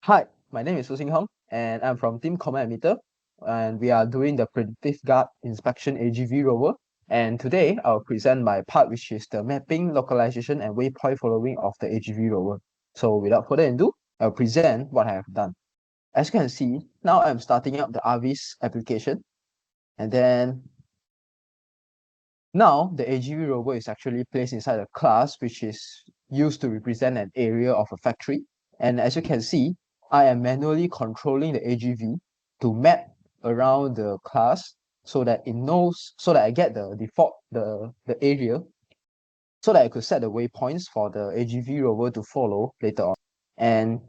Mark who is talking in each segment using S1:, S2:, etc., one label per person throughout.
S1: Hi, my name is Su Sing Hong, and I'm from Team Command Emitter, and we are doing the Predictive Guard Inspection AGV rover. And today I'll present my part, which is the mapping, localization, and waypoint following of the AGV rover. So without further ado, I'll present what I have done. As you can see, now I'm starting up the RV's application, and then now the AGV rover is actually placed inside a class which is used to represent an area of a factory. And as you can see, I am manually controlling the AGV to map around the class so that it knows, so that I get the default, the area, so that I could set the waypoints for the AGV rover to follow later on. And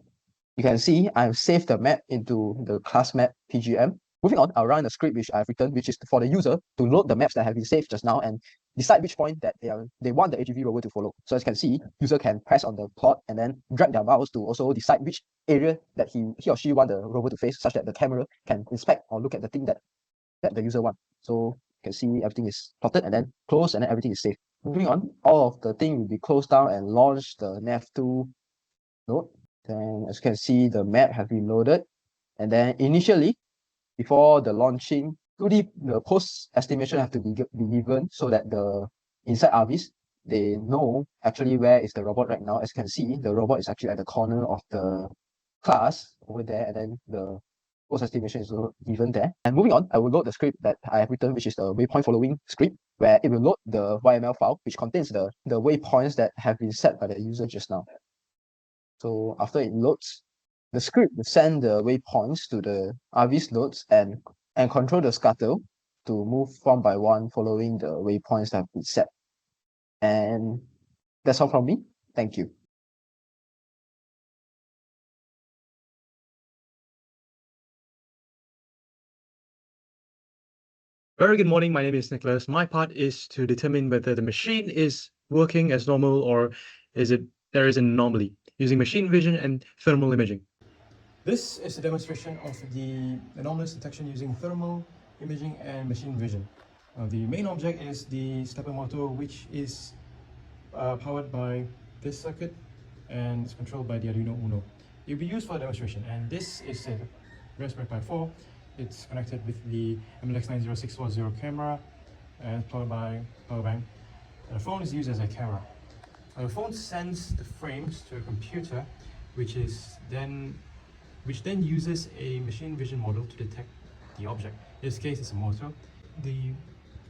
S1: you can see I've saved the map into the class map PGM. Moving on, I'll run a script which I've written, which is for the user to load the maps that have been saved just now and decide which point that they want the AGV rover to follow. So as you can see, user can press on the plot and then drag their mouse to also decide which area that he or she want the rover to face, such that the camera can inspect or look at the thing that the user want. So you can see everything is plotted and then closed and then everything is saved. Moving on, all of the thing will be closed down and launch the nav2 node. Then as you can see, the map has been loaded. And then initially, before the launching, 2D, the post estimation have to be given so that the inside RVs, they know actually where is the robot right now. As you can see, the robot is actually at the corner of the class over there, and then the post estimation is also given there. And moving on, I will load the script that I have written, which is the waypoint following script, where it will load the YML file, which contains the waypoints that have been set by the user just now. So after it loads, the script will send the waypoints to the RV's nodes and control the scuttle to move one by one following the waypoints that have been set. And that's all from me. Thank you.
S2: Very good morning. My name is Nicholas. My part is to determine whether the machine is working as normal or there is an anomaly using machine vision and thermal imaging. This is a demonstration of the anomalous detection using thermal imaging and machine vision. The main object is the stepper motor, which is powered by this circuit and it's controlled by the Arduino Uno. It will be used for a demonstration, and this is a Raspberry Pi 4. It's connected with the MLX90640 camera and powered by power bank. The phone is used as a camera. The phone sends the frames to a computer, which then uses a machine vision model to detect the object. In this case, it's a motor. The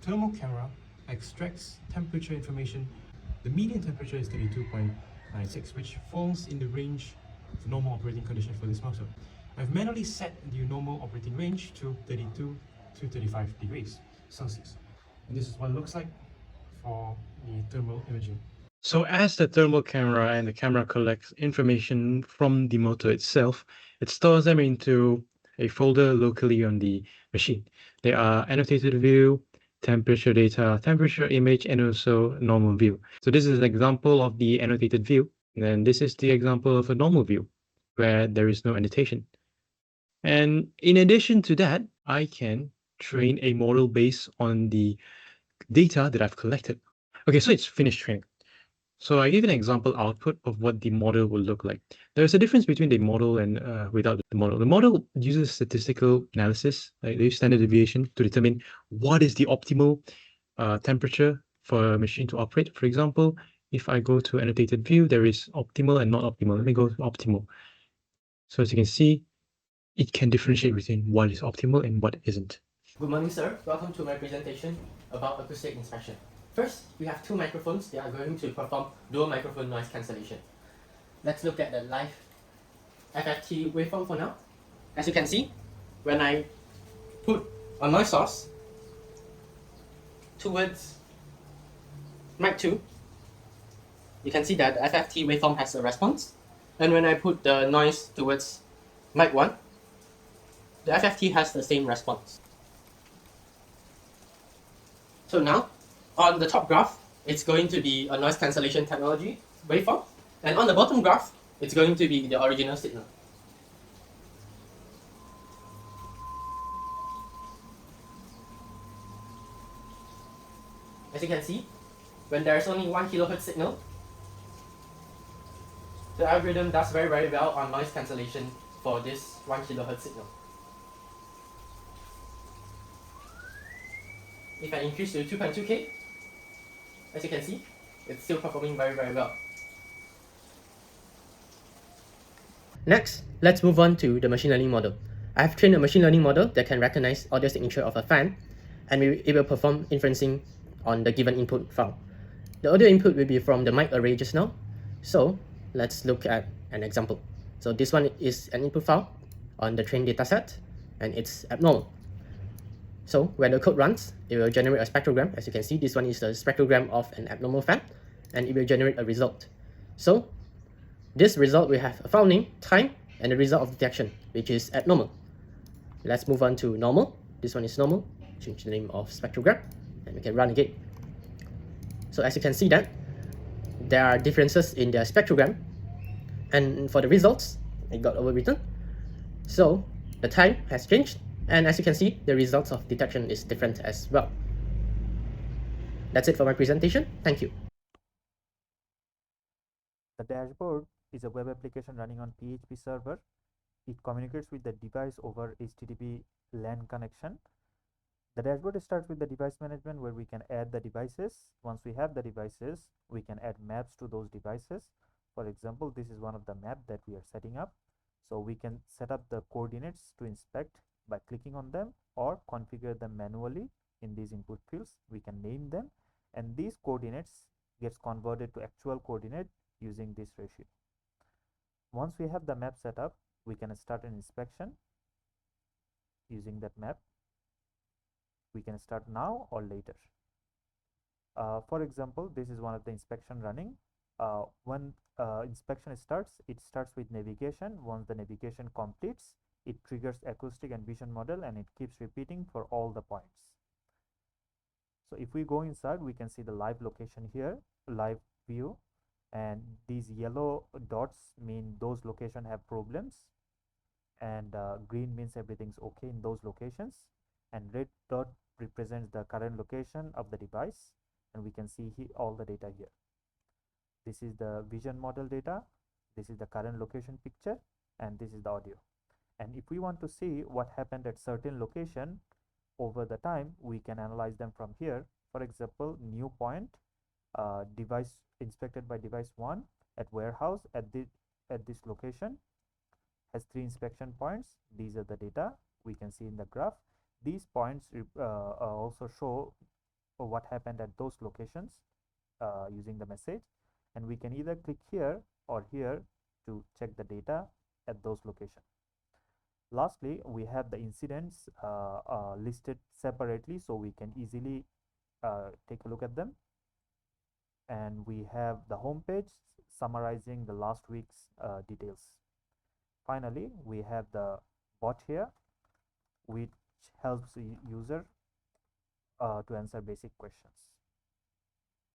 S2: thermal camera extracts temperature information. The median temperature is 32.96, which falls in the range of normal operating conditions for this motor. I've manually set the normal operating range to 32 to 35 degrees Celsius. And this is what it looks like for the thermal imaging. So as the thermal camera and the camera collects information from the motor itself, it stores them into a folder locally on the machine. They are annotated view, temperature data, temperature image, and also normal view. So this is an example of the annotated view. And then this is the example of a normal view where there is no annotation. And in addition to that, I can train a model based on the data that I've collected. Okay, so it's finished training. So I give an example output of what the model will look like. There's a difference between the model and without the model. The model uses statistical analysis, like they use standard deviation to determine what is the optimal temperature for a machine to operate. For example, if I go to annotated view, there is optimal and not optimal. Let me go to optimal. So as you can see, it can differentiate between what is optimal and what isn't.
S3: Good morning, sir. Welcome to my presentation about acoustic inspection. First, we have two microphones. They are going to perform dual microphone noise cancellation. Let's look at the live FFT waveform for now. As you can see, when I put a noise source towards mic 2, you can see that the FFT waveform has a response. And when I put the noise towards mic 1, the FFT has the same response. So now, on the top graph, it's going to be a noise cancellation technology waveform, and on the bottom graph, it's going to be the original signal. As you can see, when there's only 1 kHz signal, the algorithm does very well on noise cancellation for this 1 kHz signal. If I increase to 2.2K, as you can see, it's still performing very well. Next, let's move on to the machine learning model. I have trained a machine learning model that can recognize audio signature of a fan, and it will perform inferencing on the given input file. The audio input will be from the mic array just now, so let's look at an example. So this one is an input file on the trained dataset, and it's abnormal. So when the code runs, it will generate a spectrogram. As you can see, this one is the spectrogram of an abnormal fan, and it will generate a result. So this result will have a file name, time, and the result of detection, which is abnormal. Let's move on to normal. This one is normal. Change the name of spectrogram, and we can run again. So as you can see that there are differences in their spectrogram, and for the results, it got overwritten. So the time has changed, and as you can see, the results of detection is different as well. That's it for my presentation. Thank you.
S4: The dashboard is a web application running on PHP server. It communicates with the device over HTTP LAN connection. The dashboard starts with the device management, where we can add the devices. Once we have the devices, we can add maps to those devices. For example, this is one of the map that we are setting up. So we can set up the coordinates to inspect by clicking on them, or configure them manually in these input fields. We can name them, and these coordinates gets converted to actual coordinate using this ratio. Once we have the map set up, we can start an inspection using that map. We can start now or later. For example, this is one of the inspection running. When inspection starts, it starts with navigation. Once the navigation completes, it triggers acoustic and vision model, and it keeps repeating for all the points. So if we go inside, we can see the live location here, live view, and these yellow dots mean those locations have problems, and green means everything's okay in those locations, and red dot represents the current location of the device, and we can see here all the data here. This is the vision model data, this is the current location picture, and this is the audio. And if we want to see what happened at certain location over the time, we can analyze them from here. For example, new point, device inspected by device 1 at warehouse at this location has 3 inspection points. These are the data we can see in the graph. These points also show what happened at those locations using the message, and we can either click here or here to check the data at those locations. Lastly, we have the incidents listed separately, so we can easily take a look at them. And we have the home page summarizing the last week's details. Finally, we have the bot here, which helps the user to answer basic questions.